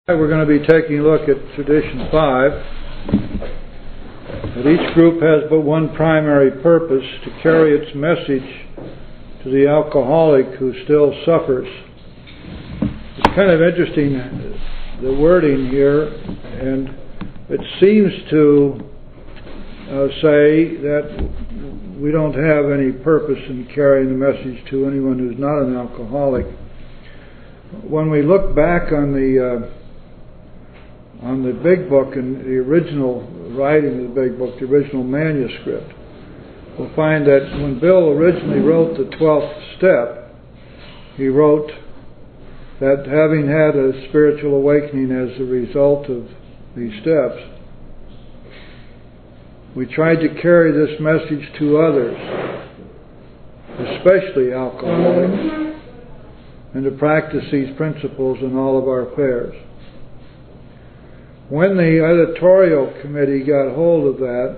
We're going to be taking a look at Tradition 5. That each group has but one primary purpose: to carry its message to the alcoholic who still suffers. It's kind of interesting, the wording here, and it seems to say that we don't have any purpose in carrying the message to anyone who's not an alcoholic. When we look back on the Big Book and the original writing of the Big Book, the original manuscript, we'll find that when Bill originally wrote the 12th step, he wrote that having had a spiritual awakening as a result of these steps, we tried to carry this message to others, especially alcoholics, and to practice these principles in all of our affairs. When the editorial committee got hold of that,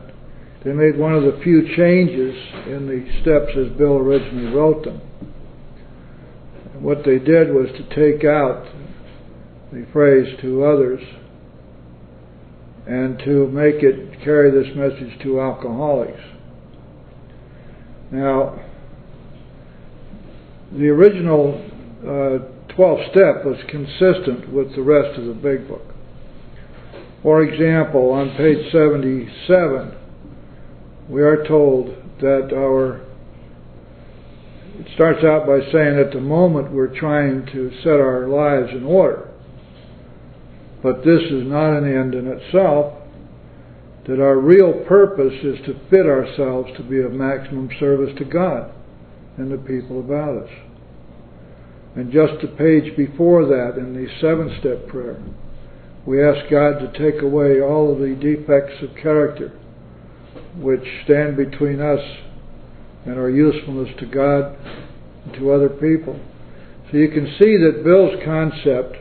they made one of the few changes in the steps as Bill originally wrote them. And what they did was to take out the phrase "to others" and to make it carry this message to alcoholics. Now, the original 12th step was consistent with the rest of the Big Book. For example, on page 77, we are told that it starts out by saying at the moment we're trying to set our lives in order, but this is not an end in itself, that our real purpose is to fit ourselves to be of maximum service to God and the people about us. And just a page before that, in the 7th-step prayer, we ask God to take away all of the defects of character which stand between us and our usefulness to God and to other people. So you can see that Bill's concept,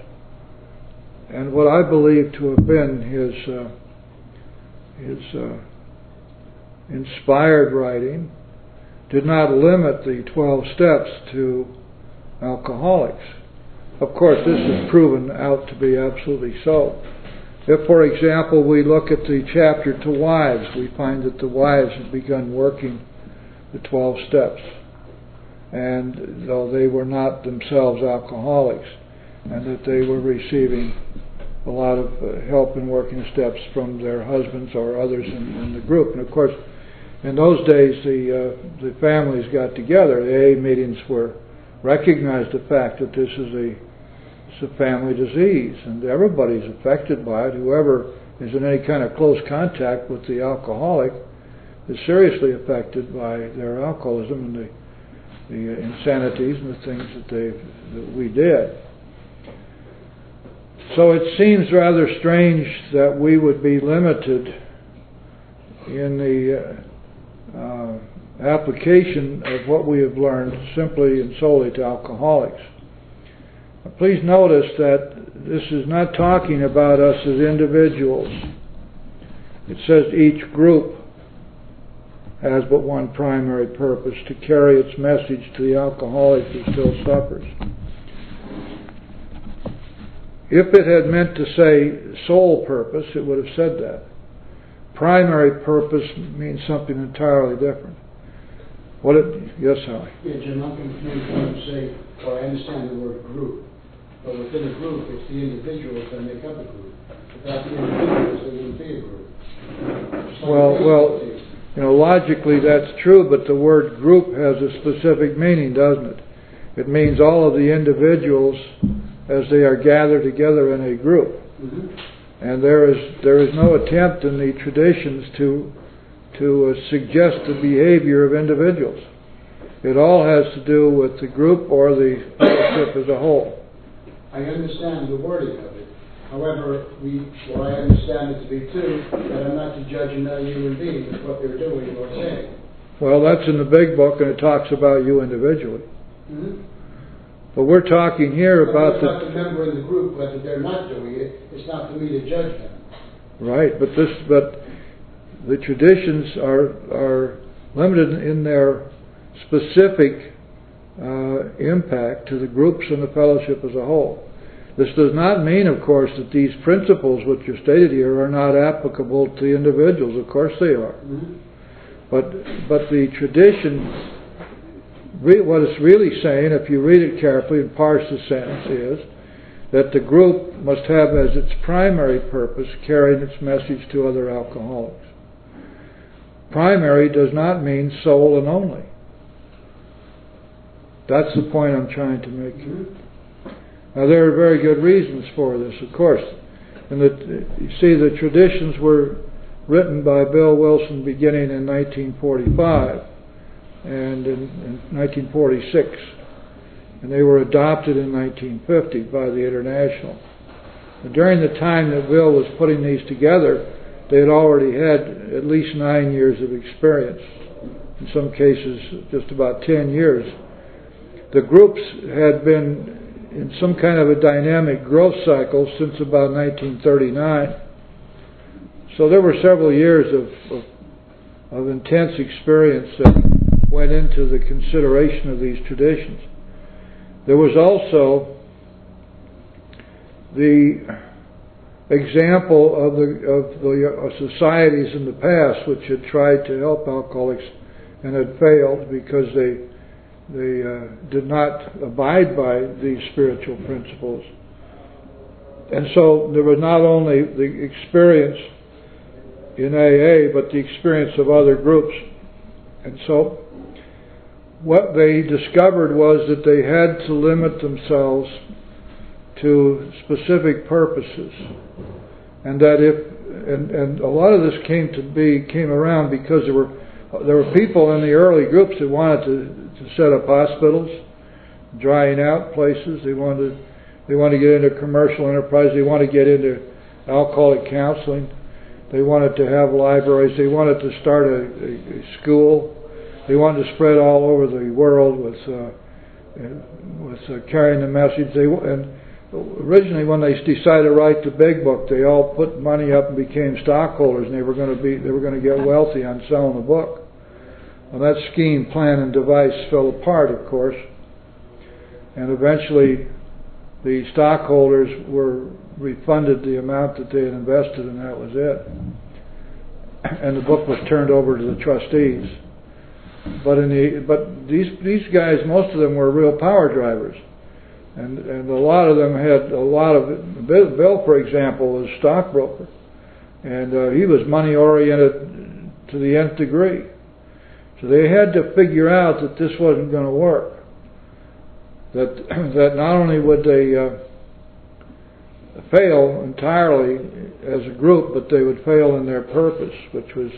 and what I believe to have been his inspired writing, did not limit the 12 steps to alcoholics. Of course, this is proven out to be absolutely so. If, for example, we look at the chapter to wives, we find that the wives have begun working the 12 steps, and though they were not themselves alcoholics, and that they were receiving a lot of help in working the steps from their husbands or others in the group. And of course, in those days, the families got together. The AA meetings recognized the fact that this is a family disease, and everybody's affected by it. Whoever is in any kind of close contact with the alcoholic is seriously affected by their alcoholism and the insanities and the things that we did. So it seems rather strange that we would be limited in the application of what we have learned simply and solely to alcoholics. Please notice that this is not talking about us as individuals. It says each group has but one primary purpose: to carry its message to the alcoholic who still suffers. If it had meant to say sole purpose, it would have said that. Primary purpose means something entirely different. Yes, Howie? Yeah, Jim, I'm going to say, I understand the word group, but within a group, it's the individuals that make up a group. Without the individuals, there wouldn't be a group. Well, logically that's true, but the word group has a specific meaning, doesn't it? It means all of the individuals as they are gathered together in a group. Mm-hmm. And there is no attempt in the traditions to suggest the behavior of individuals. It all has to do with the group or the fellowship as a whole. I understand the wording of it. However, I understand it to be too, that I'm not to judge another human being with what they're doing or saying. Well, that's in the Big Book, and it talks about you individually. Mm-hmm. But we're talking here about it's not the member in the group, whether they're not doing it. It's not for me to judge them. Right, but the traditions are limited in their specific impact to the groups and the fellowship as a whole. This does not mean, of course, that these principles which are stated here are not applicable to individuals. Of course they are. But the tradition, what it's really saying, if you read it carefully and parse the sentence, is that the group must have as its primary purpose carrying its message to other alcoholics. Primary does not mean sole and only. That's the point I'm trying to make here. Now, there are very good reasons for this, of course. And you see, the traditions were written by Bill Wilson beginning in 1945 and in 1946. And they were adopted in 1950 by the International. And during the time that Bill was putting these together, they had already had at least 9 years of experience. In some cases, just about 10 years. The groups had been in some kind of a dynamic growth cycle since about 1939. So there were several years of intense experience that went into the consideration of these traditions. There was also the example of the societies in the past which had tried to help alcoholics and had failed because they did not abide by these spiritual principles. And so there was not only the experience in AA, but the experience of other groups. And so what they discovered was that they had to limit themselves to specific purposes. And that and a lot of this came around because there were people in the early groups that wanted to set up hospitals, drying out places. They wanted to get into commercial enterprise. They wanted to get into alcoholic counseling. They wanted to have libraries. They wanted to start a school. They wanted to spread all over the world with carrying the message. And originally, when they decided to write the big book, they all put money up and became stockholders, and they were going to get wealthy on selling the book. Well, that scheme, plan, and device fell apart, of course, and eventually the stockholders were refunded the amount that they had invested, and that was it. And the book was turned over to the trustees. But these guys, most of them were real power drivers, and a lot of them had a lot of. Bill, for example, was a stockbroker, and he was money oriented to the nth degree. So they had to figure out that this wasn't going to work. That not only would they fail entirely as a group, but they would fail in their purpose, which was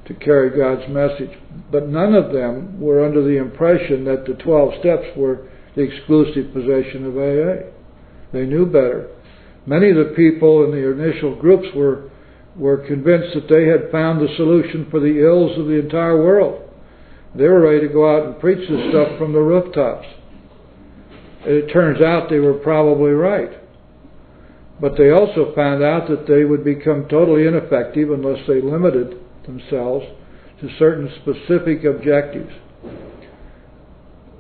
to carry God's message. But none of them were under the impression that the 12 steps were the exclusive possession of AA. They knew better. Many of the people in the initial groups were convinced that they had found the solution for the ills of the entire world. They were ready to go out and preach this stuff from the rooftops. It turns out they were probably right. But they also found out that they would become totally ineffective unless they limited themselves to certain specific objectives.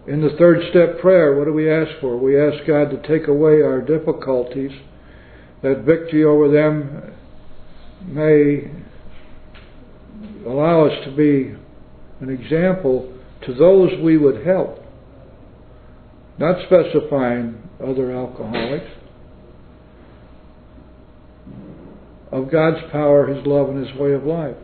In the third step prayer, what do we ask for? We ask God to take away our difficulties, that victory over them may allow us to be an example to those we would help, not specifying other alcoholics, of God's power, His love, and His way of life.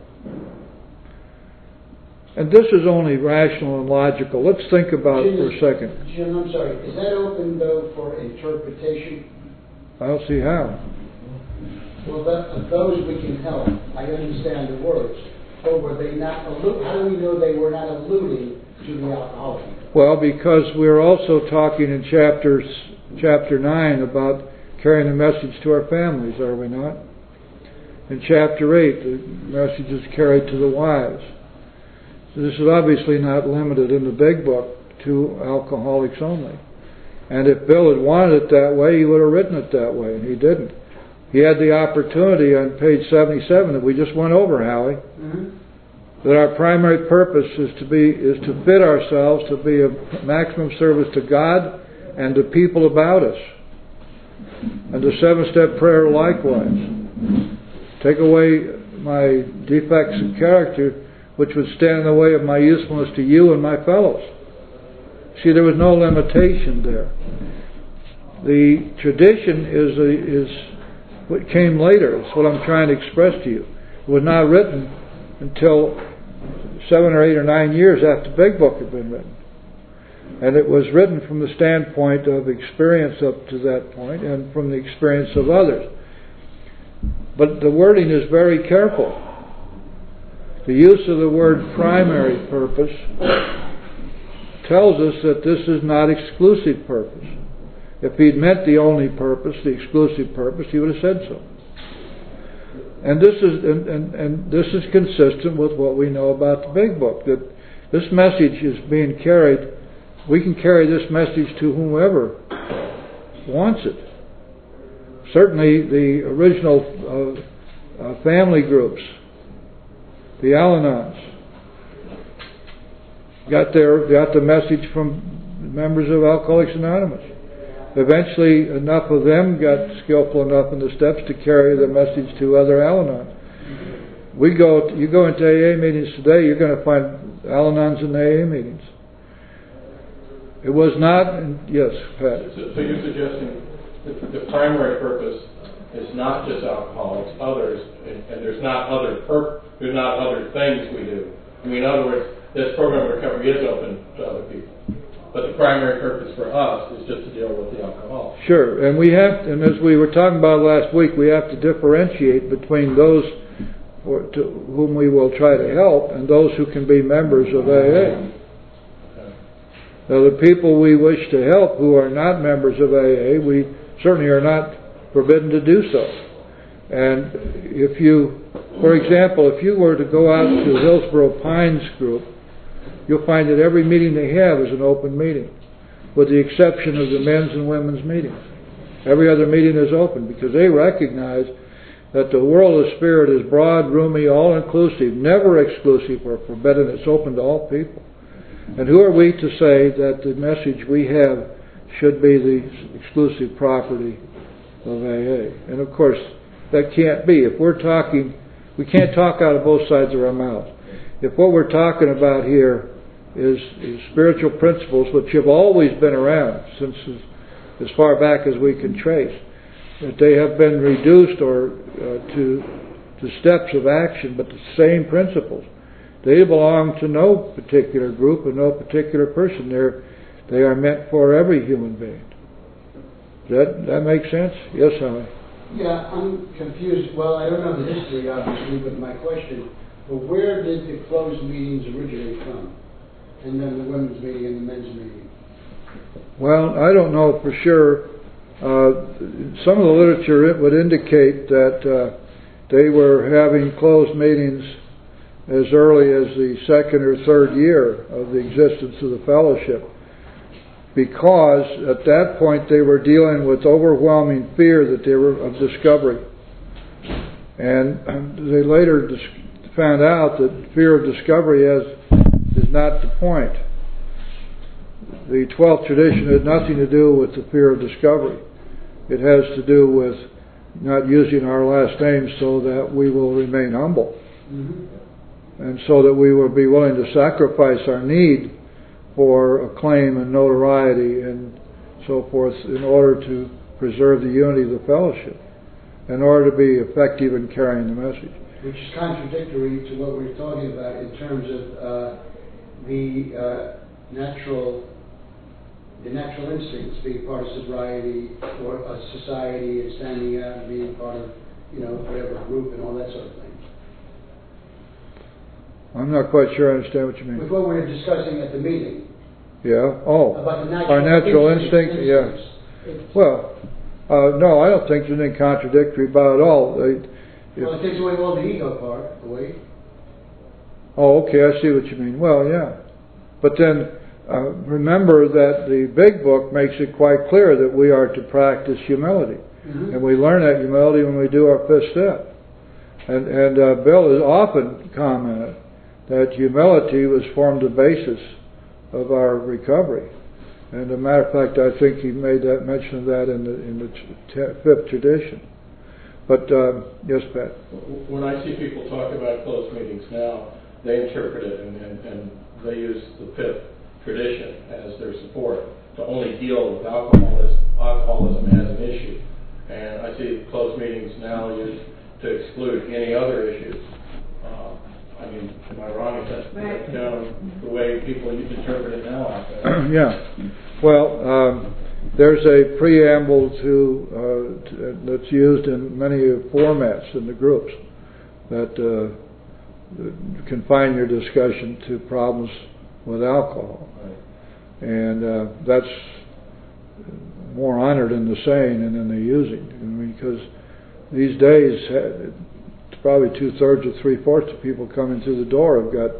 And this is only rational and logical. Let's think about it for a second. Jim, I'm sorry. Is that open, though, for interpretation? I don't see how. Well, those we can help. I understand the words. But were they not how do we know they were not alluding to the alcoholic? Well, because we're also talking in chapter 9 about carrying the message to our families, are we not? In chapter 8, the message is carried to the wives. So this is obviously not limited in the big book to alcoholics only. And if Bill had wanted it that way, he would have written it that way, and he didn't. He had the opportunity on page 77 that we just went over, Howie, that our primary purpose is to fit ourselves to be of maximum service to God and to people about us. And the 7-step prayer likewise. Take away my defects of character, which would stand in the way of my usefulness to you and my fellows. See, there was no limitation there. The tradition is what came later. It's what I'm trying to express to you. It was not written until 7 or 8 or 9 years after the Big Book had been written. And it was written from the standpoint of experience up to that point and from the experience of others. But the wording is very careful. The use of the word primary purpose tells us that this is not exclusive purpose. If he'd meant the only purpose, the exclusive purpose, he would have said so. And this is consistent with what we know about the Big Book, that this message is being carried. We can carry this message to whomever wants it. Certainly the original family groups, the Al-Anons, got the message from members of Alcoholics Anonymous. Eventually, enough of them got skillful enough in the steps to carry the message to other Al-Anons. You go into AA meetings today, you're going to find Al-Anons in AA meetings. It was not, yes, Pat. So you're suggesting that the primary purpose is not just alcoholics, others, and there's not other things we do. I mean, in other words, this program of recovery is open to other people, but the primary purpose for us is just to deal with the alcohol. Sure, and as we were talking about last week, we have to differentiate between those to whom we will try to help and those who can be members of AA. Now, the people we wish to help who are not members of AA, we certainly are not forbidden to do so. And for example, if you were to go out to Hillsborough Pines group, you'll find that every meeting they have is an open meeting, with the exception of the men's and women's meetings. Every other meeting is open because they recognize that the world of spirit is broad, roomy, all-inclusive, never exclusive or forbidden. It's open to all people. And who are we to say that the message we have should be the exclusive property of AA? And of course, that can't be. If we're talking, we can't talk out of both sides of our mouth. If what we're talking about here is spiritual principles which have always been around since as far back as we can trace, that they have been reduced to steps of action, but the same principles. They belong to no particular group and no particular person. They are meant for every human being. Does that make sense? Yes, Howie? Yeah, I'm confused. Well, I don't know the history, obviously, but my question, where did the closed meetings originate from? And then the women's meeting and the men's meeting? Well, I don't know for sure. Some of the literature would indicate that they were having closed meetings as early as the second or third year of the existence of the fellowship, because at that point they were dealing with overwhelming fear that they were of discovery. And they later found out that fear of discovery is not the point. The 12th tradition has nothing to do with the fear of discovery. It has to do with not using our last name so that we will remain humble. Mm-hmm. And so that we will be willing to sacrifice our need for acclaim and notoriety and so forth in order to preserve the unity of the fellowship, in order to be effective in carrying the message. Which is contradictory to what we're talking about in terms of the natural instincts, being part of sobriety or a society and standing out and being part of, whatever group and all that sort of thing. I'm not quite sure I understand what you mean. With what we were discussing at the meeting. Yeah. Oh. About the our natural instinct. Yeah. Well, no, I don't think there's anything contradictory about it all. It takes away all the ego part away. Oh, okay. I see what you mean. Well, yeah. But then remember that the Big Book makes it quite clear that we are to practice humility. Mm-hmm. And we learn that humility when we do our fifth step. And Bill has often commented that humility was formed the basis of our recovery. And as a matter of fact, I think he made that mention of that in the fifth tradition. But yes, Pat. When I see people talk about closed meetings now, they interpret it and they use the fifth tradition as their support to only deal with alcoholism as an issue. And I see closed meetings now used to exclude any other issues. I mean, am I wrong? Is that the way people interpret it now out there? Yeah. Well, there's a preamble that's used in many formats in the groups that confine your discussion to problems with alcohol. Right. And that's more honored in the saying than in the using. I mean, because these days, it's probably 2/3 or 3/4 of people coming through the door have got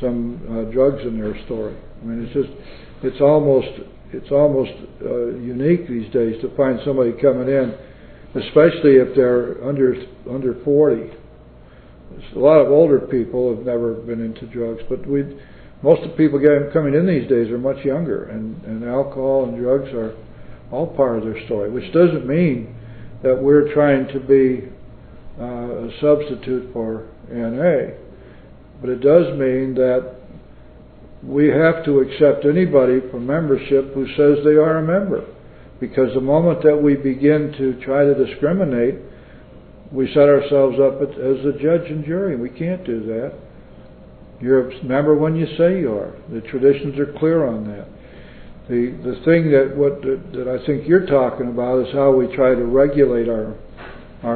some drugs in their story. I mean, it's almost unique these days to find somebody coming in, especially if they're under 40. A lot of older people have never been into drugs, but most of the people coming in these days are much younger, and alcohol and drugs are all part of their story, which doesn't mean that we're trying to be a substitute for NA, but it does mean that we have to accept anybody for membership who says they are a member, because the moment that we begin to try to discriminate, we set ourselves up as a judge and jury. We can't do that. You're a member when you say you are. The traditions are clear on that. The thing that I think you're talking about is how we try to regulate our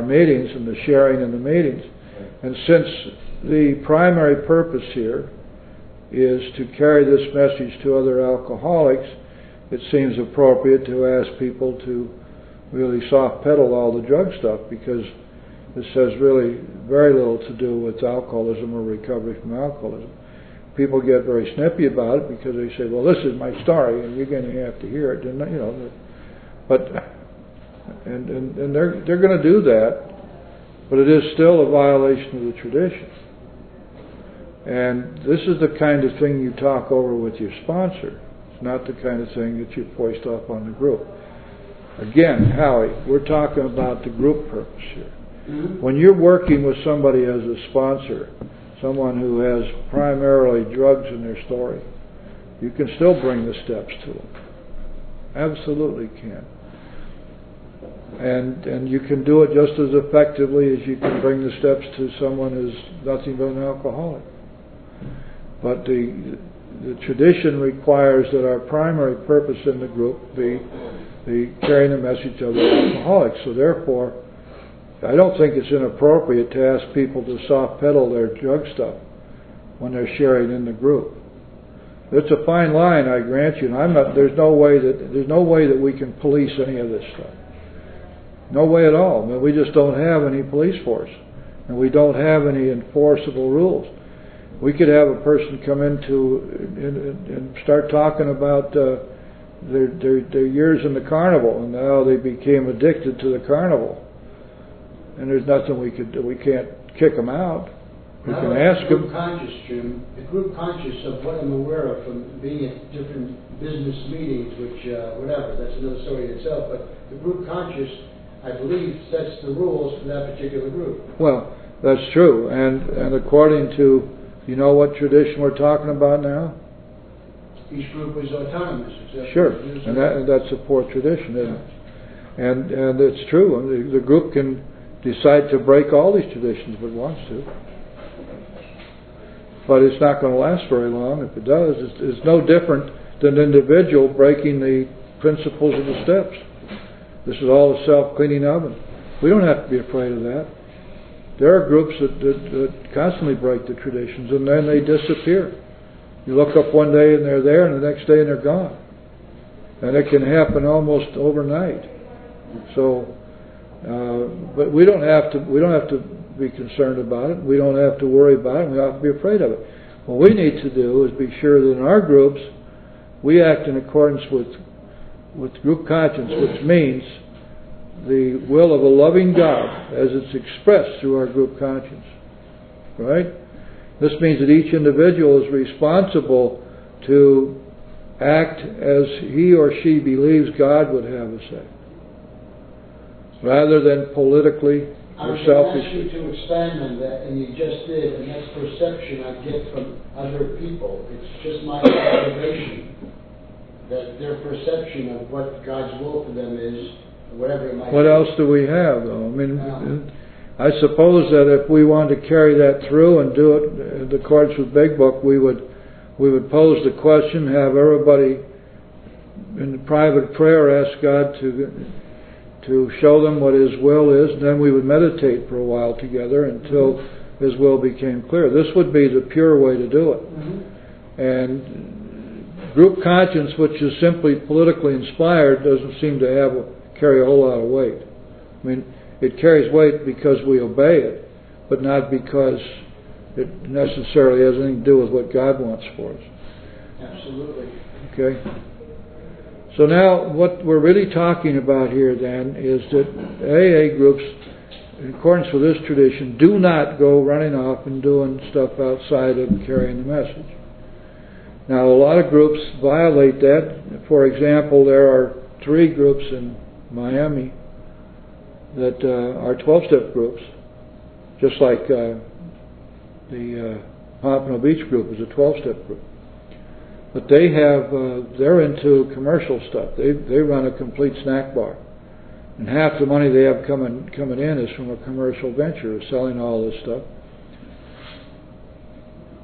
meetings and the sharing in the meetings. And since the primary purpose here is to carry this message to other alcoholics, it seems appropriate to ask people to really soft pedal all the drug stuff, because this has really very little to do with alcoholism or recovery from alcoholism. People get very snippy about it because they say, "Well, this is my story, and you're going to have to hear it." And, and they're going to do that, but it is still a violation of the tradition. And this is the kind of thing you talk over with your sponsor. It's not the kind of thing that you foist off on the group. Again, Howie, we're talking about the group purpose here. Mm-hmm. When you're working with somebody as a sponsor, someone who has primarily drugs in their story, you can still bring the steps to them. Absolutely can. And you can do it just as effectively as you can bring the steps to someone who's nothing but an alcoholic. But the tradition requires that our primary purpose in the group be the carrying the message of the alcoholics. So therefore, I don't think it's inappropriate to ask people to soft pedal their drug stuff when they're sharing in the group. It's a fine line, I grant you, and there's no way that we can police any of this stuff. No way at all. I mean, we just don't have any police force, and we don't have any enforceable rules. We could have a person come and start talking about their years in the carnival and how they became addicted to the carnival. And there's nothing we could do. We can't kick them out. We can ask them. Group conscious, Jim. The group conscious of what I'm aware of from being at different business meetings, which whatever, that's another story in itself. But the group conscious, I believe, sets the rules for that particular group. Well, that's true. And according to, you know what tradition we're talking about now? Each group is autonomous. Sure. And that's the fourth tradition, isn't it? And it's true. The group can decide to break all these traditions if it wants to. But it's not going to last very long if it does. It's no different than an individual breaking the principles of the steps. This is all a self-cleaning oven. We don't have to be afraid of that. There are groups that constantly break the traditions and then they disappear. You look up one day and they're there, and the next day and they're gone. And it can happen almost overnight. So, but we don't have to be concerned about it. We don't have to worry about it. We don't have to be afraid of it. What we need to do is be sure that in our groups we act in accordance with group conscience, which means the will of a loving God as it's expressed through our group conscience. Right? This means that each individual is responsible to act as he or she believes God would have us act, rather than politically I or was going to ask selfishly. you to expand on that, and you just did, and that's perception I get from other people. It's just my observation that their perception of what God's will for them is, whatever it might be. What else do we have, though? I mean, Yeah. I suppose that if we wanted to carry that through and do it in accordance with Big Book, we would pose the question, have everybody in private prayer ask God to show them what His will is, and then we would meditate for a while together until His will became clear. This would be the pure way to do it. And group conscience, which is simply politically inspired, doesn't seem to carry a whole lot of weight. I mean, it carries weight because we obey it, but not because it necessarily has anything to do with what God wants for us. Absolutely. Okay? So now what we're really talking about here then is that AA groups, in accordance with this tradition, do not go running off and doing stuff outside of carrying the message. Now a lot of groups violate that. For example, there are 3 groups in Miami that are 12-step groups, just like the Pompano Beach group is a 12-step group. But they're into commercial stuff. They run a complete snack bar, and half the money they have coming in is from a commercial venture of selling all this stuff.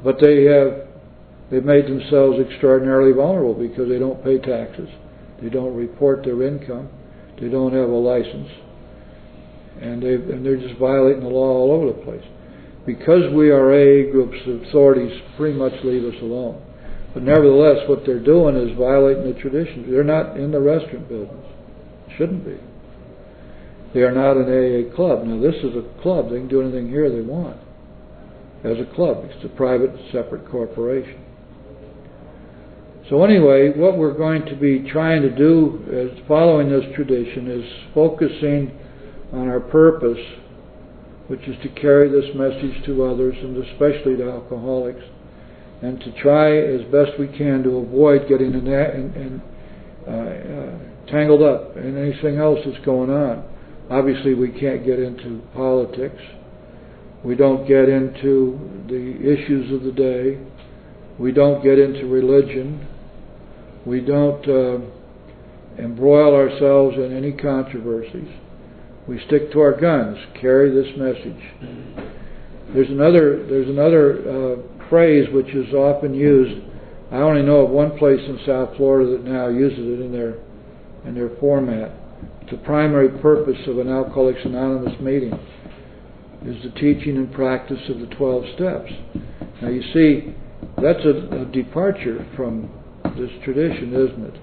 But they've made themselves extraordinarily vulnerable because they don't pay taxes, they don't report their income, they don't have a license, and they're just violating the law all over the place. Because we are AA groups, the authorities pretty much leave us alone. But nevertheless, what they're doing is violating the tradition. They're not in the restaurant business. Shouldn't be. They are not an AA club. Now this is a club. They can do anything here they want. As a club. It's a private, separate corporation. So anyway, what we're going to be trying to do as following this tradition is focusing on our purpose, which is to carry this message to others, and especially to alcoholics, and to try as best we can to avoid getting tangled up in anything else that's going on. Obviously, we can't get into politics. We don't get into the issues of the day. We don't get into religion. We don't embroil ourselves in any controversies. We stick to our guns, carry this message. There's another phrase which is often used. I only know of one place in South Florida that now uses it in their format. The primary purpose of an Alcoholics Anonymous meeting is the teaching and practice of the 12 steps. Now you see, that's a departure from this tradition, isn't it?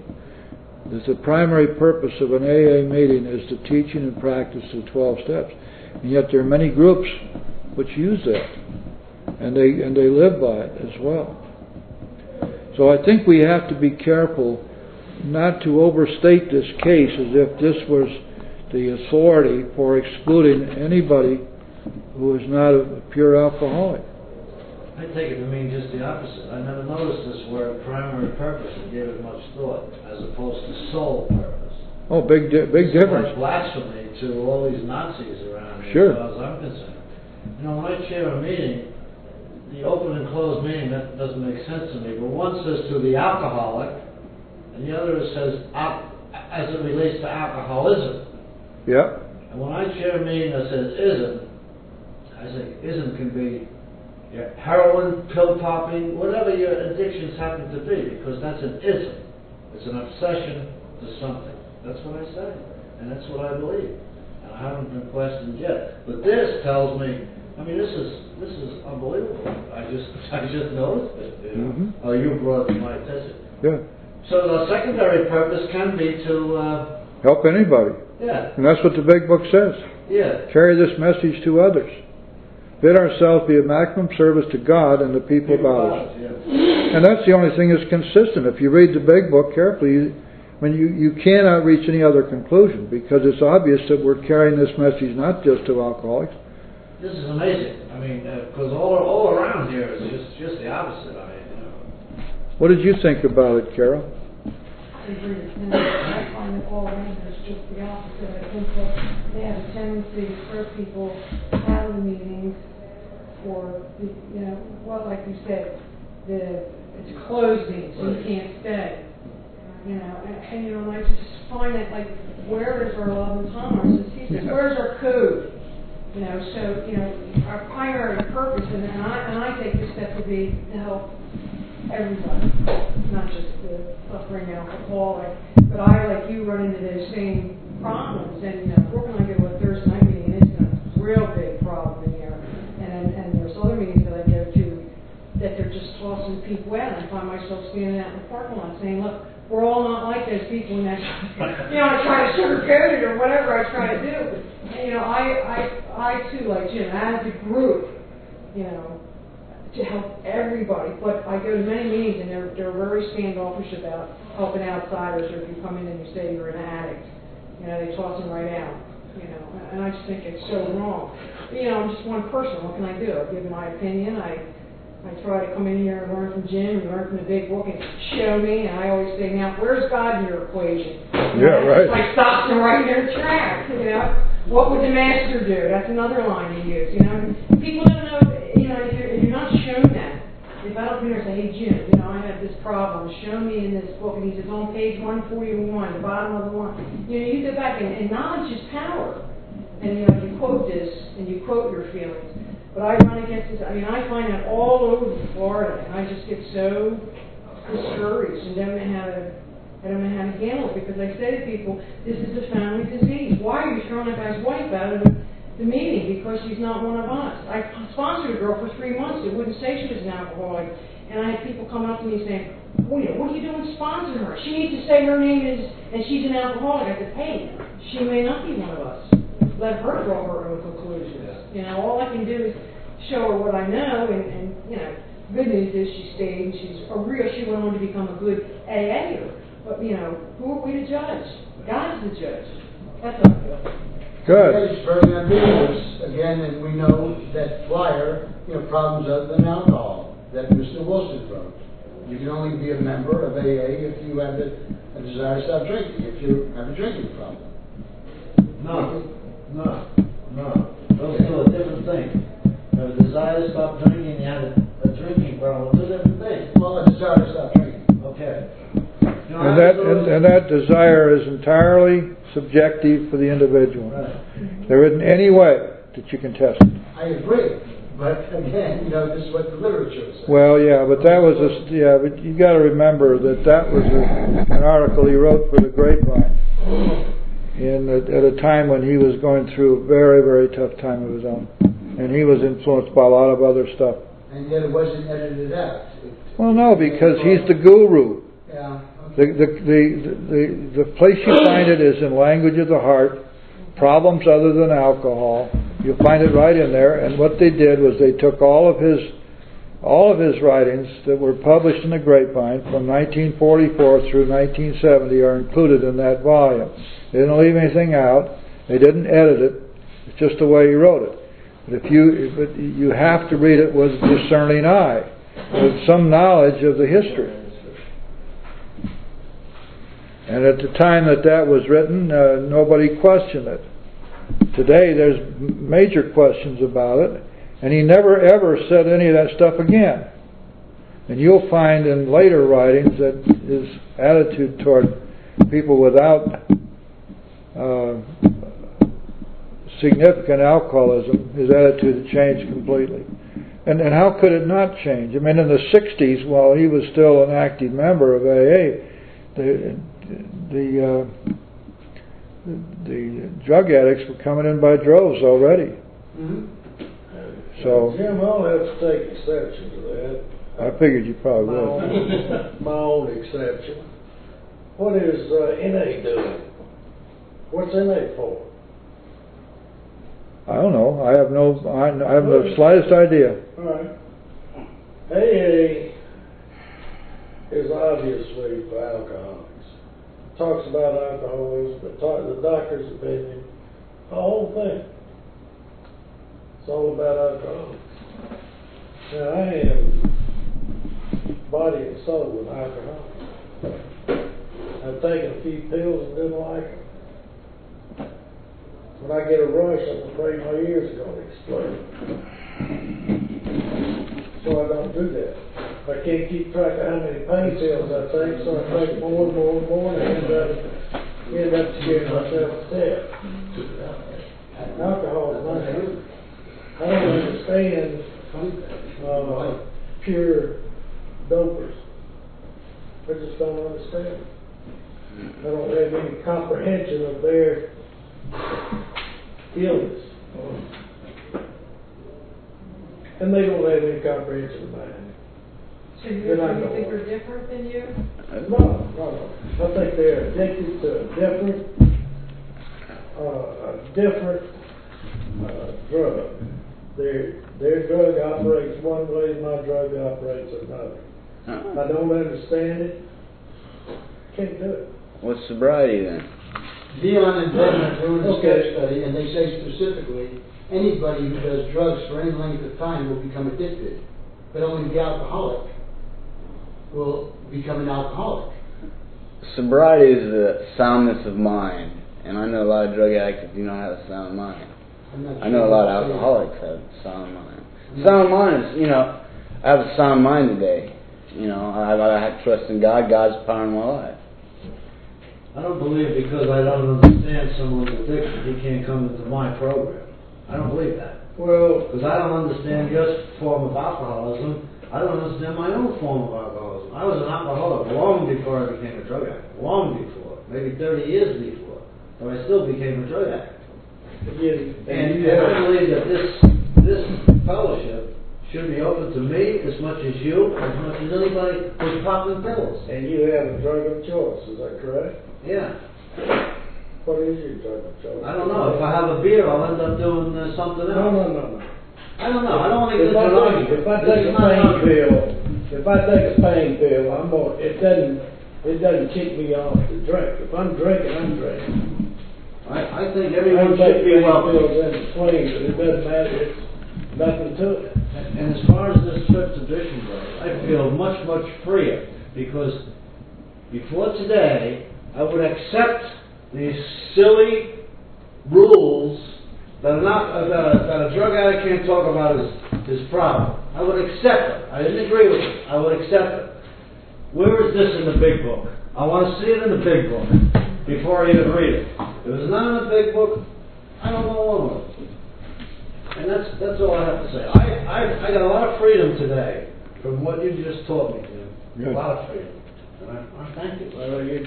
That the primary purpose of an AA meeting is the teaching and practice of the 12 steps. And yet there are many groups which use that. And they live by it as well. So I think we have to be careful not to overstate this case as if this was the authority for excluding anybody who is not a pure alcoholic. I take it to mean just the opposite. I never noticed this word primary purpose and gave it much thought, as opposed to sole purpose. Oh, big difference. It's like blasphemy to all these Nazis around here, Sure. as far as I'm concerned. You know, when I chair a meeting, the open and closed meeting, that doesn't make sense to me. But one says to the alcoholic, and the other says as it relates to alcoholism. Yeah. And when I chair a meeting that says ism, I say ism can be heroin, pill popping, whatever your addictions happen to be, because that's an ism. It's an obsession to something. That's what I say, and that's what I believe. And I haven't been questioned yet. But this tells me, I mean, this is unbelievable. I just noticed it. You know? Mm-hmm. You brought it to my attention. Yeah. So the secondary purpose can be to Help anybody. yeah. And that's what the Big Book says. Yeah. Carry this message to others. Bid ourselves be of maximum service to God and the people about us. Yeah. And that's the only thing that's consistent. If you read the Big Book carefully, you cannot reach any other conclusion, because it's obvious that we're carrying this message not just to alcoholics. This is amazing. I mean, because all around here is just the opposite. I mean, What did you think about it, Carol? agree with them. I find that all around is just the opposite. I think that they have a tendency to throw people out of the meetings for, well, like you said, it's closed meetings, so you can't stay. And I just find that, like, where is our love and tolerance? He says, where's our code? Our primary purpose, and I take this step to be to help everybody, not just the suffering alcoholic, but I, like you, run into those same problems. And we're going to go to a Thursday night meeting, and it's a real big problem in here. And there's other meetings that I go to that they're just tossing people out. And I find myself standing out in the parking lot saying, look, we're all not like those people in that, I try to sugarcoat it or whatever I try to do. And, I too, like Jim, as a group, to help everybody. But I go to many meetings and they're very standoffish about helping outsiders, or if you come in and you say you're an addict, they toss them right out. And I just think it's so wrong. I'm just one person. What can I do? I give my opinion. I try to come in here and learn from Jim and learn from the big book and show me. And I always say, now, where's God in your equation? Yeah, right. It's like stops them right in their tracks. What would the master do? That's another line to use. People don't know. If you're not shown that, if I don't come here and say, hey Jim, I have this problem. Show me in this book, and he says on page 141, the bottom of the one. You go back and knowledge is power. And you quote this and you quote your feelings. But I run against this. I find that all over Florida, and I just get so discouraged and don't know how to handle it, because I say to people, this is a family disease. Why are you throwing that guy's wife out of the meeting because she's not one of us? I sponsored a girl for 3 months that wouldn't say she was an alcoholic, and I had people coming up to me saying, what are you doing sponsoring her? She needs to say her name is, and she's an alcoholic. I said, hey, she may not be one of us. Let her draw her own conclusions. All I can do is show her what I know, and good news is she stayed, and she went on to become a good AA'er. But, who are we to judge? God's the judge. That's how I feel. Good. It's very ambiguous, again, and we know that flyer, problems other than alcohol, that Mr. Wilson wrote. You can only be a member of AA if you have a desire to stop drinking, if you have a drinking problem. No. Those two are different things. You have a desire to stop drinking, you have a drinking problem. Two different things. Well, a desire to stop drinking. Okay. And that desire is entirely subjective for the individual. Right. There isn't any way that you can test it. I agree. But again, this is what the literature says. Well, yeah, but but you got to remember that was an article he wrote for the Grapevine at a time when he was going through a very, very tough time of his own, and he was influenced by a lot of other stuff. And yet it wasn't edited out. Well, no, because he's the guru. Yeah. The place you find it is in Language of the Heart, Problems Other Than Alcohol. You'll find it right in there. And what they did was they took all of his writings that were published in the Grapevine from 1944 through 1970 are included in that volume. They didn't leave anything out. They didn't edit it. It's just the way he wrote it. But you have to read it with a discerning eye, with some knowledge of the history. And at the time that was written, nobody questioned it. Today, there's major questions about it, and he never ever said any of that stuff again. And you'll find in later writings that his attitude toward people without significant alcoholism, his attitude had changed completely. And how could it not change? I mean, in the 60s, while he was still an active member of AA, the drug addicts were coming in by droves already. Mm-hmm. So Jim, I'll have to take exception to that. I figured you probably would. My own exception. What is NA doing? What's NA for? I don't know. I have the slightest idea. All right. AA is obviously for alcoholics. Talks about alcoholism, but the doctor's opinion, the whole thing. It's all about alcoholics. Now, I am body and soul with alcoholics. I've taken a few pills and didn't like them. When I get a rush, I'm afraid my ears are gonna explode. So I don't do that. I can't keep track of how many pain pills I take, so I take more and more and more, and I end up scaring myself to death. Alcohol is not good. I don't understand pure dopers. I just don't understand. I don't have any comprehension of their illness. And they don't have any comprehension of mine. So you think they're different than you? No. I think they're addicted to a different drug. Their drug operates one way, my drug operates another. I don't understand it. Can't do it. What's sobriety then? Dion and Devin are doing a sketch study, and they say specifically, anybody who does drugs for any length of time will become addicted, but only the alcoholic will become an alcoholic. Sobriety is the soundness of mind, and I know a lot of drug addicts that do not have a sound mind. I know a lot of alcoholics have a sound mind. Sound mind is, I have a sound mind today. I have trust in God. God's power in my life. I don't believe because I don't understand someone's addiction, he can't come into my program. I don't believe that. Well, Because I don't understand your form of alcoholism. I don't understand my own form of alcoholism. I was an alcoholic long before I became a drug addict. Long before. Maybe 30 years before. But I still became a drug addict. And I believe that this fellowship should be open to me as much as you, as much as anybody who's popping pills. and you have a drug of choice, is that correct? Yeah. What is your drug of choice? I don't know. If I have a beer, I'll end up doing something else. No. I don't know. I don't want to get into an argument. If I take a pain pill, it doesn't kick me off to drink. If I'm drinking, I'm drinking. I think everyone should be welcome. pills in between, but it doesn't matter. It's nothing to it. And as far as this fifth edition goes, I feel much, much freer because before today, I would accept these silly rules that a drug addict can't talk about his problem. I would accept it. I didn't agree with it. I would accept it. Where is this in the big book? I want to see it in the big book before I even read it. If it's not in the big book, I don't go along with it. And that's all I have to say. I got a lot of freedom today from what you just taught me, Jim. Good. A lot of freedom. And I thank you. Well, you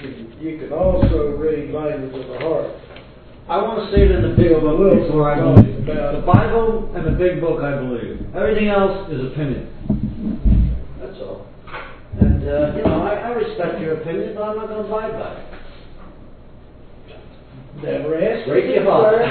can also read language of the heart. I want to see it in the big book before I believe. The Bible and the big book I believe. Everything else is opinion. That's all. And, I respect your opinion, but I'm not going to abide by it. Never asked Break you your to, heart. sir.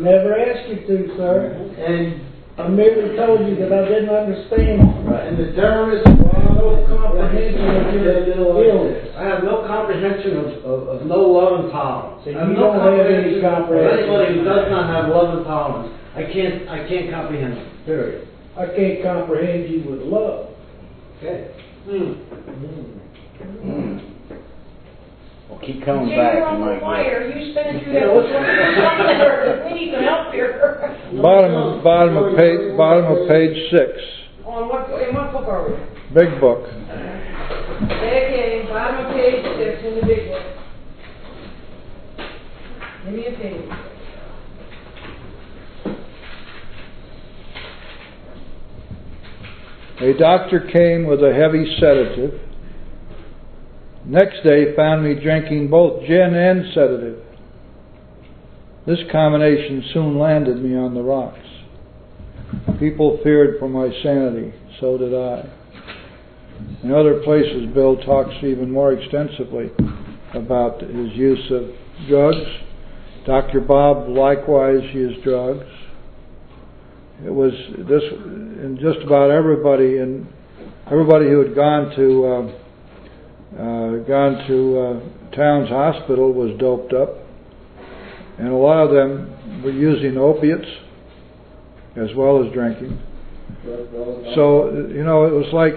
Never asked you to, sir. And I merely told you that I didn't understand. Right. and the terrorists No comprehension of your illness. I have no comprehension of no love and tolerance. So I have you no don't have any comprehension of comprehension. anybody who does not have love and tolerance. I can't comprehend it. Period. I can't comprehend you with love. Okay. Well, keep coming Jim, back. you're You on might fire. You spinning through that. What's wrong? We need some help here. Bottom of page 6, In what book are we? big book. Okay, bottom of page 6 in the big book. Give me a page. A doctor came with a heavy sedative. Next day found me drinking both gin and sedative. This combination soon landed me on the rocks. People feared for my sanity, so did I. In other places, Bill talks even more extensively about his use of drugs. Dr. Bob likewise used drugs. It was this, and just about everybody who had gone to Towns Hospital was doped up, and a lot of them were using opiates as well as drinking. So it was like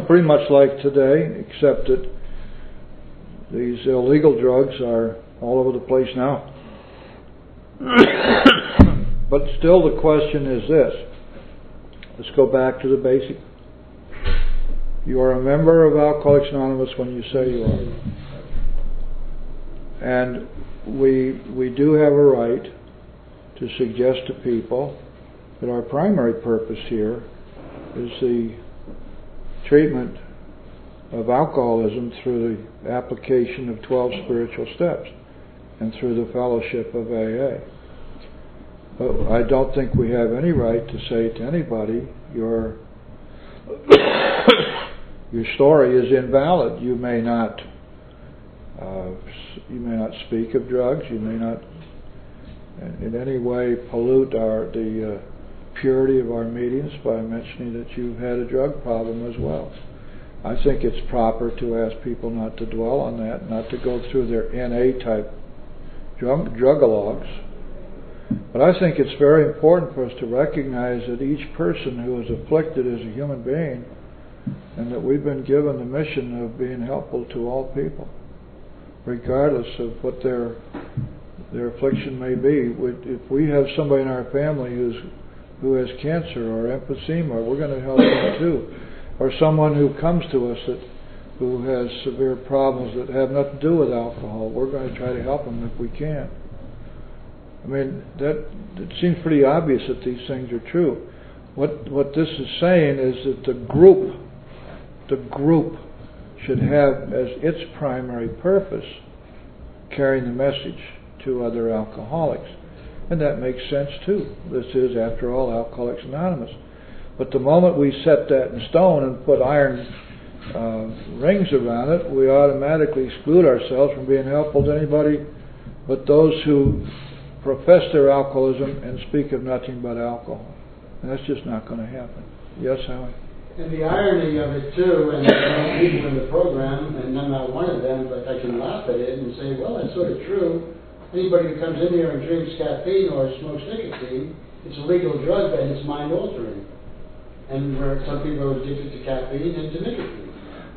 pretty much like today, except that these illegal drugs are all over the place now. But still the question is this. Let's go back to the basic. You are a member of Alcoholics Anonymous when you say you are. And we do have a right to suggest to people that our primary purpose here is the treatment of alcoholism through the application of 12 spiritual steps and through the fellowship of AA. But I don't think we have any right to say to anybody, your story is invalid. You may not speak of drugs. You may not in any way pollute the purity of our meetings by mentioning that you've had a drug problem as well. I think it's proper to ask people not to dwell on that, not to go through their NA type drugalogues. But I think it's very important for us to recognize that each person who is afflicted is a human being, and that we've been given the mission of being helpful to all people, regardless of what their affliction may be. If we have somebody in our family who has cancer or emphysema, we're going to help them too. Or someone who comes to us who has severe problems that have nothing to do with alcohol, we're going to try to help them if we can. I mean, it seems pretty obvious that these things are true. What this is saying is that the group should have as its primary purpose carrying the message to other alcoholics. And that makes sense too. This is, after all, Alcoholics Anonymous. But the moment we set that in stone and put iron rings around it, we automatically exclude ourselves from being helpful to anybody but those who profess their alcoholism and speak of nothing but alcohol. And that's just not going to happen. Yes, Howie? And the irony of it too, and there are people in the program, and I'm not one of them, but I can laugh at it and say, well, that's sort of true. Anybody who comes in here and drinks caffeine or smokes nicotine, it's a legal drug and it's mind altering. And where some people are addicted to caffeine and to nicotine.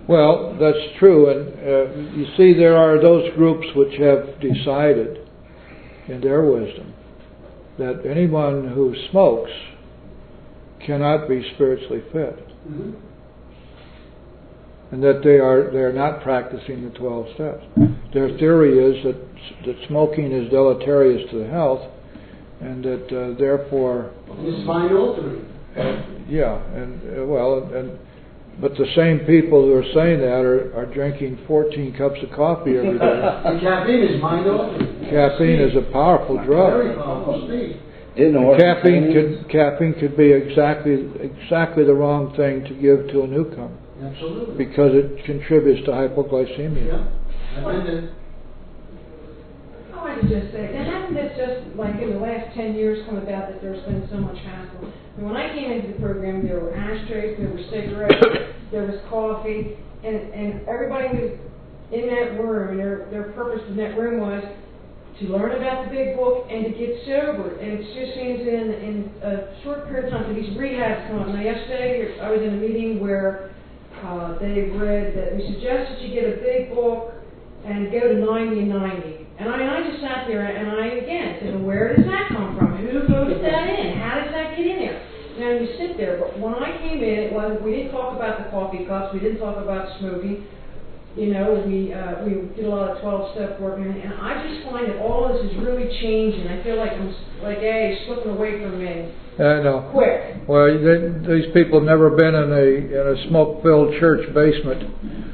Well, that's true, and you see there are those groups which have decided in their wisdom that anyone who smokes cannot be spiritually fit. Mm-hmm. And that they are not practicing the 12 steps. Their theory is that smoking is deleterious to the health, and that therefore it's mind altering. But the same people who are saying that are drinking 14 cups of coffee every day. And caffeine is mind altering. Caffeine is a powerful drug. Very powerful speed. Caffeine could be exactly the wrong thing to give to a newcomer. Absolutely. Because it contributes to hypoglycemia. Yeah. I wanted to just say, and hasn't this just, like, in the last 10 years come about that there's been so much hassle? And when I came into the program, there were ashtrays, there were cigarettes, there was coffee, and everybody was in that room, and their purpose in that room was to learn about the big book and to get sober. And it just seems in a short period of time, these rehabs come up. Now, yesterday I was in a meeting where they read that we suggest that you get a big book and go to 90 and 90. And I just sat there and I again said, well, where does that come from? Who voted that in? How does that get in there? Now you sit there, but when I came in, we didn't talk about the coffee cups, we didn't talk about smoking. You know, we did a lot of 12-step work, and I just find that all of this is really changing. I feel like it's slipping away from me. I know. Quick. Well, these people have never been in a smoke-filled church basement,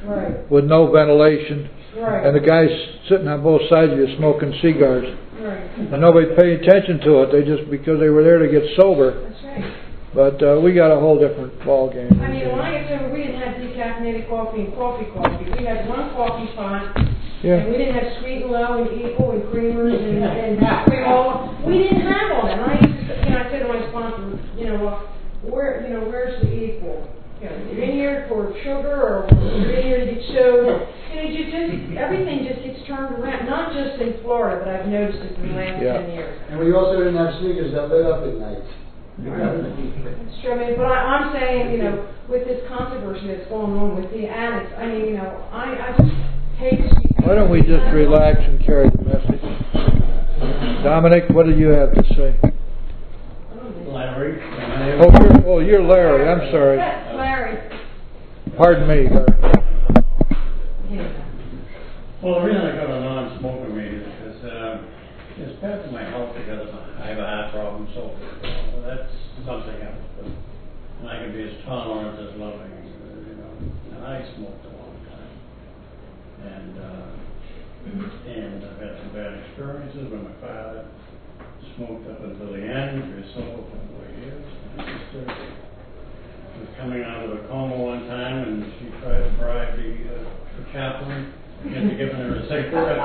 right, with no ventilation, right, and the guys sitting on both sides of you smoking cigars, right, and nobody paid attention to it. They just because they were there to get sober. That's right. But we got a whole different ball game. I mean, when I got sober, we didn't have decaffeinated coffee and coffee. We had one coffee pot, and we didn't have sweet and low and equal and creamers and all. We didn't have all that. And I said to my sponsor, where's the equal? You're in here for sugar, or you're in here to get soda. Everything just gets turned around. Not just in Florida, but I've noticed it in the last 10 years. And we also didn't have sneakers that lit up at night. It's true, I mean, but I'm saying, you know, with this controversy that's going on with the addicts, I mean, you know, I just hate to see. Why don't we just relax and carry the message? Dominic, what do you have to say? Larry. You're Larry, I'm sorry. Yes, Larry. Pardon me, Larry. Well, the reason I got a non-smoker meeting is because it's bad for my health because I have a heart problem, so that's something else. But, and I can be as tolerant as loving, you know. And I smoked a long time, and I've had some bad experiences with my father. Smoked up until the end. He was sober for 4 years. My sister was coming out of a coma one time, and she tried to bribe the chaplain into giving her a cigarette.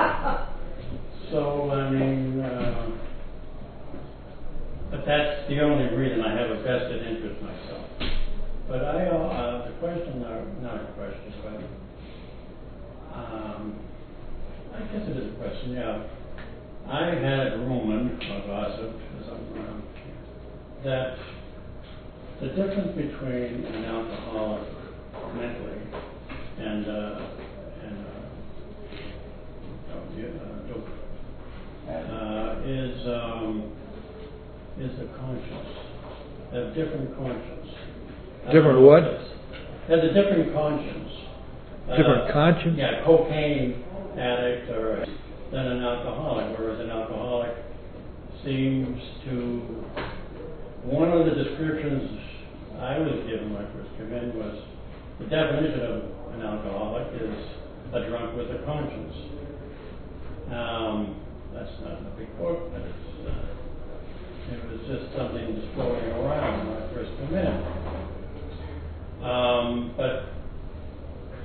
So, I mean, but that's the only reason I have a vested interest myself. But the question, not a question, but I guess it is a question, yeah. I had a rumor, or gossip, that the difference between an alcoholic mentally and is a conscience. They have different conscience. Different what? Has a different conscience. Different conscience? Yeah, cocaine addict than an alcoholic, whereas an alcoholic seems to, one of the descriptions I was given when I first came in was, the definition of an alcoholic is a drunk with a conscience. That's not in a big book, but it was just something just floating around when I first came in. But,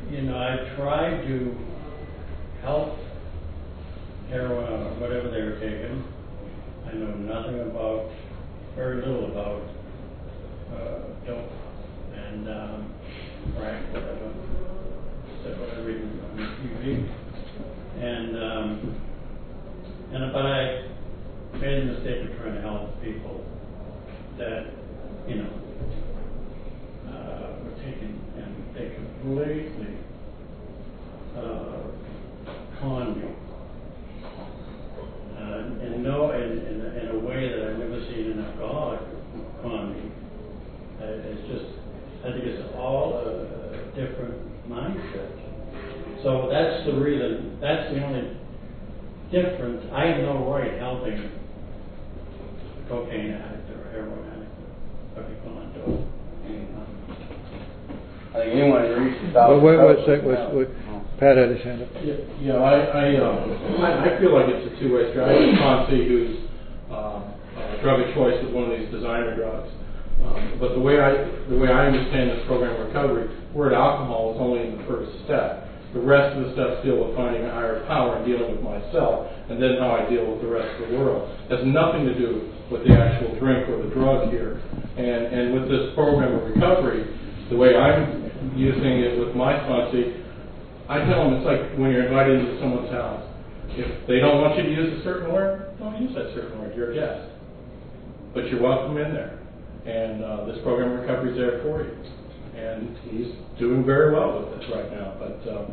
you know, I tried to help heroin or whatever they were taking. I know nothing about, very little about dope and crack, whatever. Except what I read on TV. But I made the mistake of trying to help people that, you know, were taking, and they completely conned me. In a way that I've never seen an alcoholic con me. It's just, I think it's all a different mindset. So that's the reason, that's the only difference. I have no right helping a cocaine addict or a heroin addict or people on dope. I think anyone who reaches out. Wait a second. Pat had his hand up. Yeah, I feel like it's a two-way street. I have a sponsee who's drug of choice with one of these designer drugs. But the way I understand this program of recovery, word alcohol is only in the first step. The rest of the steps deal with finding a higher power and dealing with myself, and then how I deal with the rest of the world. It has nothing to do with the actual drink or the drug here. And with this program of recovery, the way I'm using it with my sponsee, I tell them it's like when you're invited into someone's house. If they don't want you to use a certain word, don't use that certain word. You're a guest. But you're welcome in there. And this program of recovery is there for you. And he's doing very well with this right now. But the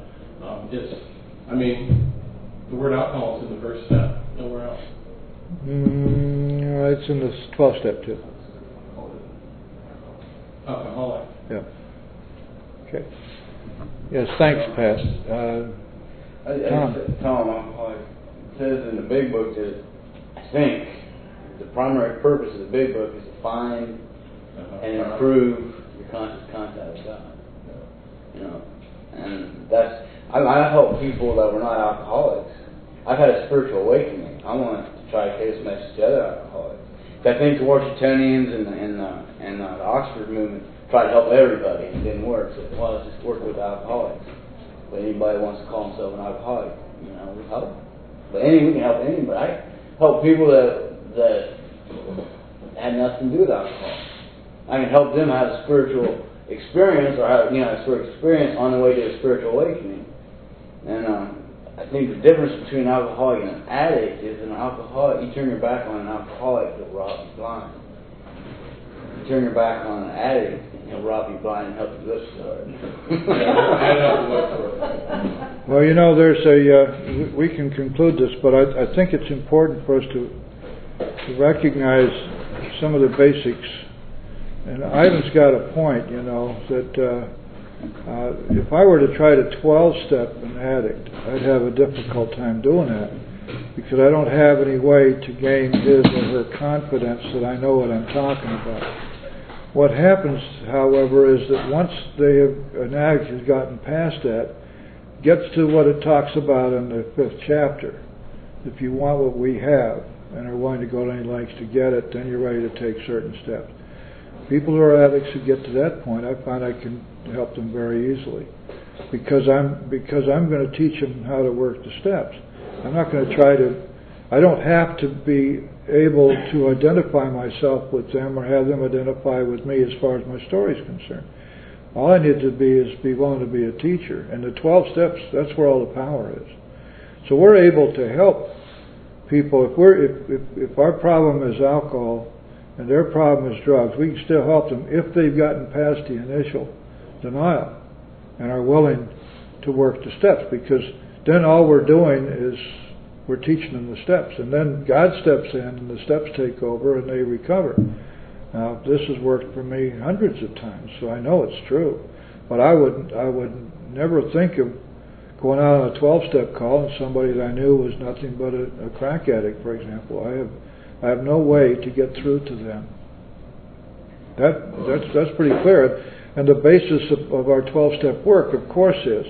word alcohol is in the first step, nowhere else. It's in the 12th step too. Alcoholic. Yeah. Okay. Yes, thanks, Pat. Tom, it says in the big book that I think the primary purpose of the big book is to find and improve your conscious contact with God. You know, and that's I help people that were not alcoholics. I've had a spiritual awakening. I want to try to take this message to other alcoholics. I think the Washingtonians and the Oxford movement tried to help everybody, and it didn't work. So let's just work with alcoholics. But anybody wants to call himself an alcoholic, you know, we help. But we can help anybody. I help people that had nothing to do with alcohol. I can help them have a spiritual experience, or have a spiritual experience on the way to a spiritual awakening. And I think the difference between an alcoholic and an addict is an alcoholic, you turn your back on an alcoholic, you'll rob you blind. turn your back on an addict, he'll rob you blind and help you lift start. Well, you know, there's we can conclude this, but I think it's important for us to recognize some of the basics. And Ivan's got a point, you know, that if I were to try to 12-step an addict, I'd have a difficult time doing that, because I don't have any way to gain his or her confidence that I know what I'm talking about. What happens, however, is that once an addict has gotten past that, gets to what it talks about in the 5th chapter. If you want what we have and are willing to go to any lengths to get it, then you're ready to take certain steps. People who are addicts who get to that point, I find I can help them very easily, because I'm going to teach them how to work the steps. I'm not going to I don't have to be able to identify myself with them or have them identify with me as far as my story is concerned. All I need to be is be willing to be a teacher. And the 12 steps, that's where all the power is. So we're able to help people. If our problem is alcohol and their problem is drugs, we can still help them if they've gotten past the initial denial and are willing to work the steps, because then all we're doing is we're teaching them the steps, and then God steps in and the steps take over and they recover. Now, this has worked for me hundreds of times, so I know it's true. But I would never think of going out on a 12-step call and somebody that I knew was nothing but a crack addict, for example. I have no way to get through to them. That's pretty clear. And the basis of our 12-step work, of course, is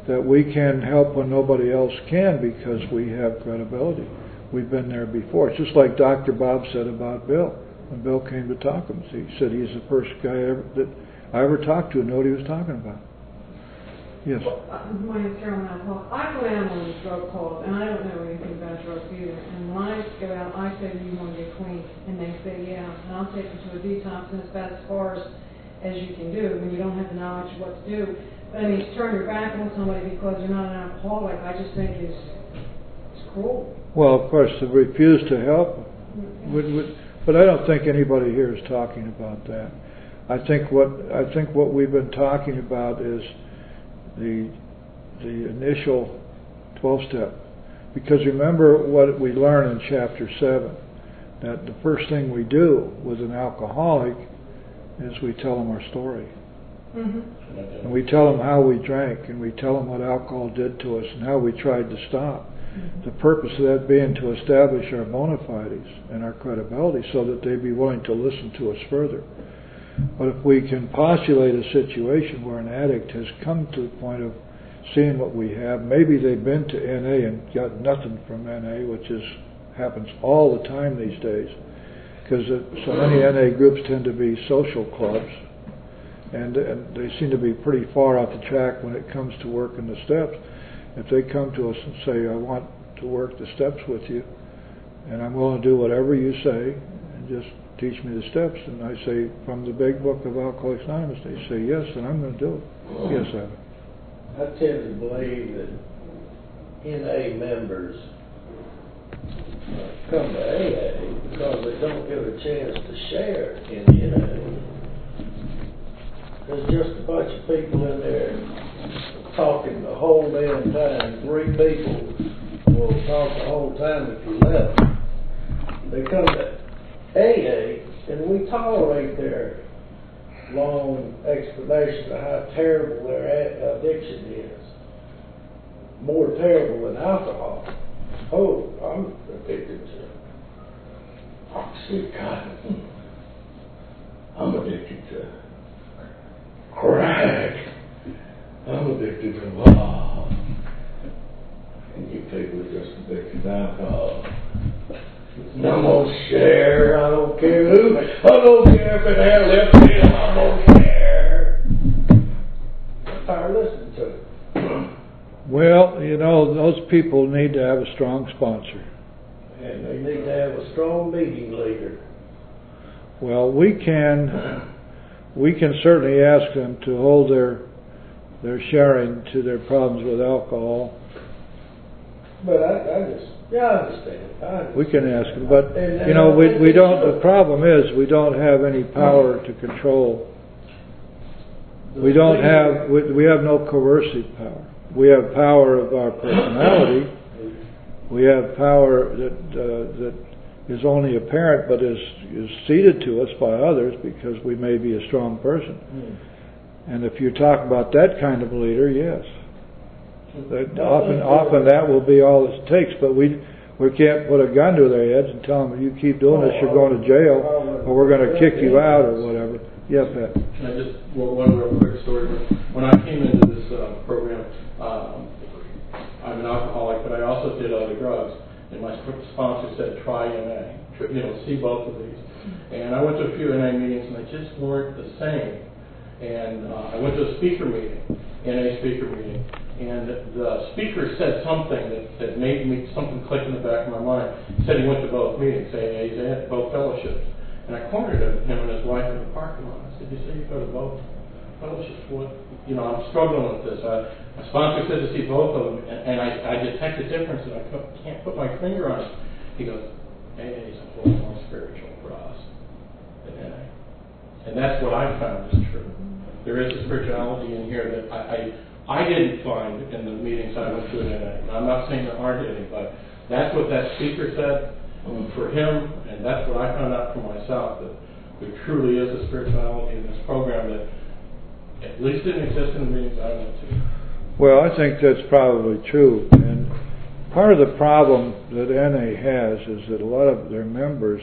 that we can help when nobody else can, because we have credibility. We've been there before. It's just like Dr. Bob said about Bill. When Bill came to talk to him, he said he's the first guy that I ever talked to and knew what he was talking about. Yes? My name is Carolyn Alcohol. I go out on these drug calls, and I don't know anything about drugs either. And when I go out, I say, do you want to get clean? And they say, yeah. And I'll take them to a detox, and it's about as far as you can do when you don't have the knowledge of what to do. But I mean, to turn your back on somebody because you're not an alcoholic, I just think is cruel. Well, of course, to refuse to help but I don't think anybody here is talking about that. I think what we've been talking about is the initial 12-step. Because remember what we learn in chapter 7, that the first thing we do with an alcoholic is we tell them our story. Mm-hmm. And we tell them how we drank, and we tell them what alcohol did to us and how we tried to stop. The purpose of that being to establish our bona fides and our credibility so that they'd be willing to listen to us further. But if we can postulate a situation where an addict has come to the point of seeing what we have, maybe they've been to NA and got nothing from NA, which happens all the time these days, because so many NA groups tend to be social clubs, and they seem to be pretty far off the track when it comes to working the steps. If they come to us and say, I want to work the steps with you, and I'm willing to do whatever you say, and just teach me the steps, and I say, from the big book of Alcoholics Anonymous, they say, yes, and I'm going to do it. Yes, Evan. I tend to believe that NA members come to AA because they don't get a chance to share in NA. There's just a bunch of people in there talking the whole damn time. 3 people will talk the whole time if you let them. They come to AA and we tolerate their long explanation of how terrible their addiction is. More terrible than alcohol. Oh, I'm addicted to Oxycontin. I'm addicted to crack. I'm addicted to law. And you people are just addicted to alcohol. And I'm gonna share. I don't care who. I don't care if it has left field. I don't care. I'm tired of listening to it. Well, you know, those people need to have a strong sponsor. And they need to have a strong meeting leader. Well, we can certainly ask them to hold their sharing to their problems with alcohol. But I just Yeah, I understand. We can ask them, but, you know, we don't, the problem is, we don't have any power to control. We don't have, we have no coercive power. We have power of our personality. We have power that is only apparent, but is ceded to us by others because we may be a strong person. And if you talk about that kind of leader, yes. Often that will be all it takes, but we can't put a gun to their heads and tell them, if you keep doing this, you're going to jail, or we're going to kick you out, or whatever. Yeah, Pat. Can I just, one real quick story? When I came into this program, I'm an alcoholic, but I also did other drugs, and my sponsor said, try NA, see both of these. And I went to a few NA meetings, and they just weren't the same. And I went to a speaker meeting, NA speaker meeting, and the speaker said something that made me, something click in the back of my mind. He said he went to both meetings, AA's, both fellowships. And I cornered him and his wife in the parking lot. I said, you say you go to both fellowships? What? I'm struggling with this. My sponsor said to see both of them, and I detect a difference, and I can't put my finger on it. He goes, AA is a whole more spiritual for us than NA. And that's what I found is true. There is a spirituality in here that I didn't find in the meetings I went to at NA. I'm not saying there aren't any, but that's what that speaker said for him, and that's what I found out for myself, that there truly is a spirituality in this program that at least didn't exist in the meetings I went to. Well, I think that's probably true, and part of the problem that NA has is that a lot of their members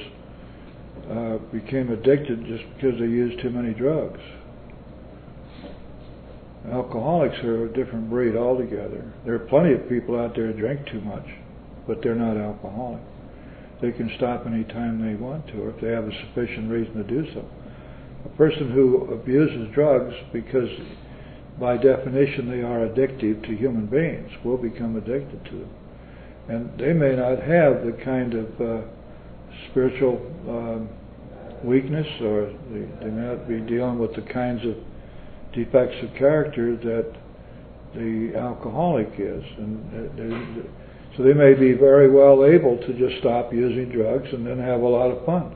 became addicted just because they used too many drugs. Alcoholics are a different breed altogether. There are plenty of people out there who drink too much, but they're not alcoholic. They can stop any time they want to, or if they have a sufficient reason to do so. A person who abuses drugs because by definition they are addictive to human beings will become addicted to them. And they may not have the kind of spiritual weakness, or they may not be dealing with the kinds of defects of character that the alcoholic is. And so they may be very well able to just stop using drugs and then have a lot of fun.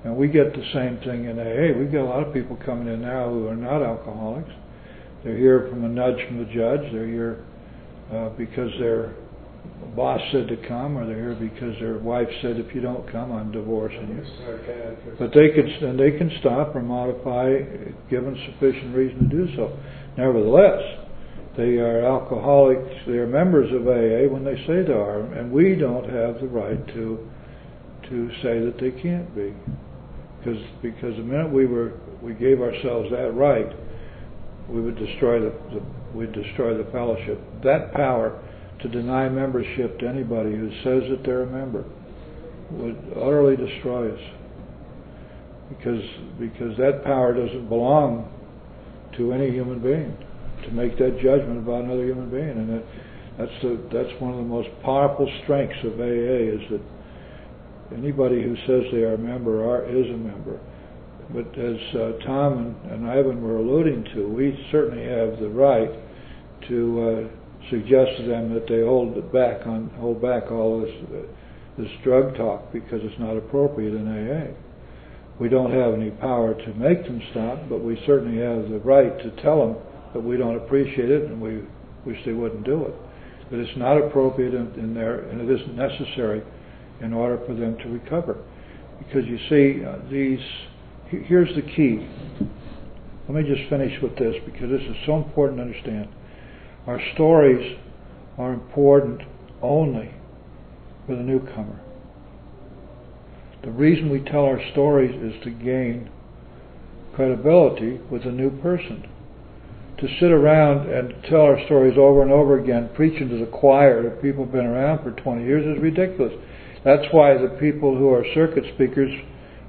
And we get the same thing in AA. We've got a lot of people coming in now who are not alcoholics. They're here from a nudge from the judge. They're here because their boss said to come, or they're here because their wife said, if you don't come, I'm divorcing you. But they can stop or modify given sufficient reason to do so. Nevertheless, they are alcoholics, they are members of AA when they say they are, and we don't have the right to say that they can't be. Because the minute we gave ourselves that right, we would destroy the fellowship. That power to deny membership to anybody who says that they're a member would utterly destroy us. Because that power doesn't belong to any human being, to make that judgment about another human being. And that's one of the most powerful strengths of AA, is that anybody who says they are a member is a member. But as Tom and Ivan were alluding to, we certainly have the right to suggest to them that they hold back all this drug talk, because it's not appropriate in AA. We don't have any power to make them stop, but we certainly have the right to tell them that we don't appreciate it and we wish they wouldn't do it. That it's not appropriate in there, and it isn't necessary in order for them to recover. Because you see, here's the key. Let me just finish with this, because this is so important to understand. Our stories are important only for the newcomer. The reason we tell our stories is to gain credibility with a new person. To sit around and tell our stories over and over again, preaching to the choir of people who've been around for 20 years, is ridiculous. That's why the people who are circuit speakers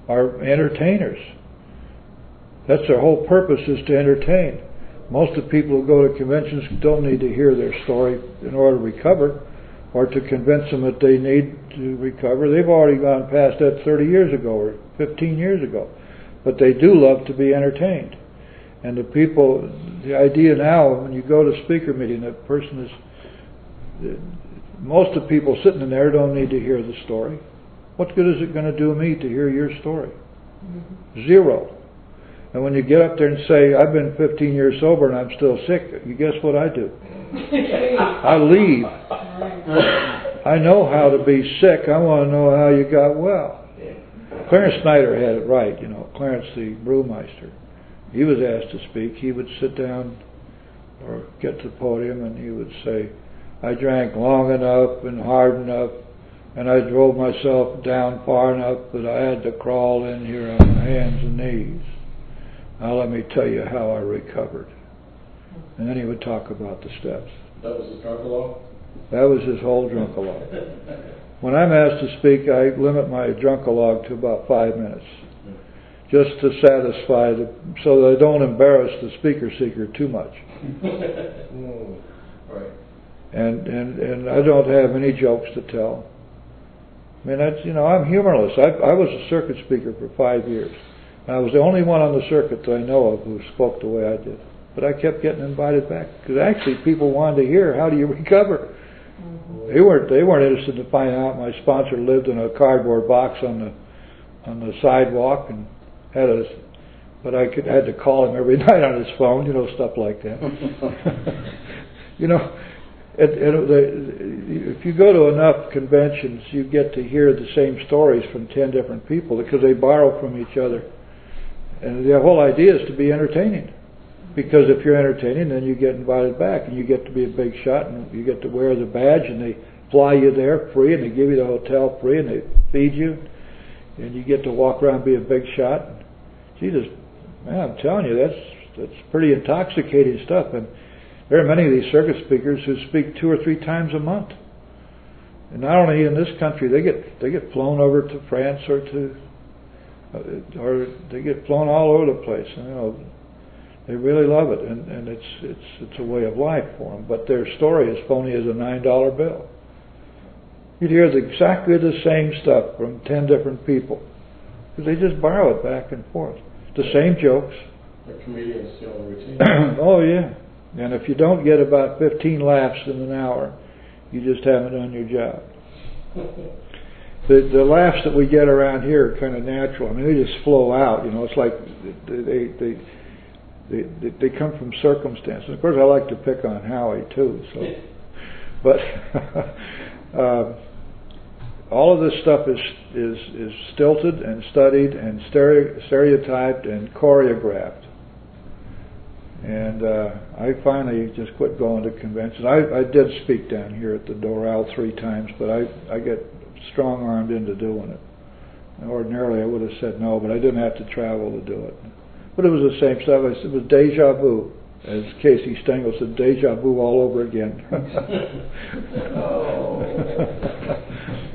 are entertainers. That's their whole purpose, is to entertain. Most of the people who go to conventions don't need to hear their story in order to recover, or to convince them that they need to recover. They've already gone past that 30 years ago or 15 years ago. But they do love to be entertained. And the idea now, when you go to speaker meeting, that person is most of the people sitting in there don't need to hear the story. What good is it going to do me to hear your story? Zero. And when you get up there and say, I've been 15 years sober and I'm still sick, you guess what I do? I leave. I know how to be sick. I want to know how you got well. Clarence Snyder had it right, you know, Clarence the brewmeister. He was asked to speak. He would sit down or get to the podium and he would say, I drank long enough and hard enough and I drove myself down far enough that I had to crawl in here on my hands and knees. Now let me tell you how I recovered. And then he would talk about the steps. That was his drunkalogue? That was his whole drunkalogue. When I'm asked to speak, I limit my drunkalogue to about 5 minutes, just to satisfy so that I don't embarrass the speaker seeker too much. Right. And I don't have any jokes to tell. I mean, that's, you know, I'm humorless. I was a circuit speaker for 5 years. And I was the only one on the circuit that I know of who spoke the way I did. But I kept getting invited back because actually people wanted to hear, how do you recover? They weren't interested to find out my sponsor lived in a cardboard box on the sidewalk and but I had to call him every night on his phone, you know, stuff like that. You know, if you go to enough conventions, you get to hear the same stories from 10 different people because they borrow from each other. And the whole idea is to be entertaining. Because if you're entertaining, then you get invited back and you get to be a big shot and you get to wear the badge and they fly you there free and they give you the hotel free and they feed you and you get to walk around and be a big shot. Jesus, man, I'm telling you, that's pretty intoxicating stuff. And there are many of these circuit speakers who speak 2 or 3 times a month. And not only in this country, they get flown over to France or they get flown all over the place. And, you know, they really love it, and it's a way of life for them. But their story is phony as a $9 bill. You'd hear exactly the same stuff from 10 different people because they just borrow it back and forth. The same jokes. The comedians steal the routine. Oh yeah, and if you don't get about 15 laughs in an hour, you just haven't done your job. The laughs that we get around here are kind of natural. I mean, they just flow out. You know, it's like they come from circumstances. Of course, I like to pick on Howie too. So, but all of this stuff is stilted and studied and stereotyped and choreographed. And I finally just quit going to conventions. I did speak down here at the Doral 3 times, but I get strong-armed into doing it. Ordinarily, I would have said no, but I didn't have to travel to do it. But it was the same stuff. It was deja vu. As Casey Stengel said, deja vu all over again.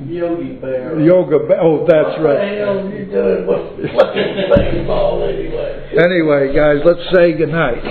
Yogi Bear. Yoga Bear. Oh, that's right. What the hell are you doing with fucking baseball anyway? Anyway, guys, let's say goodnight.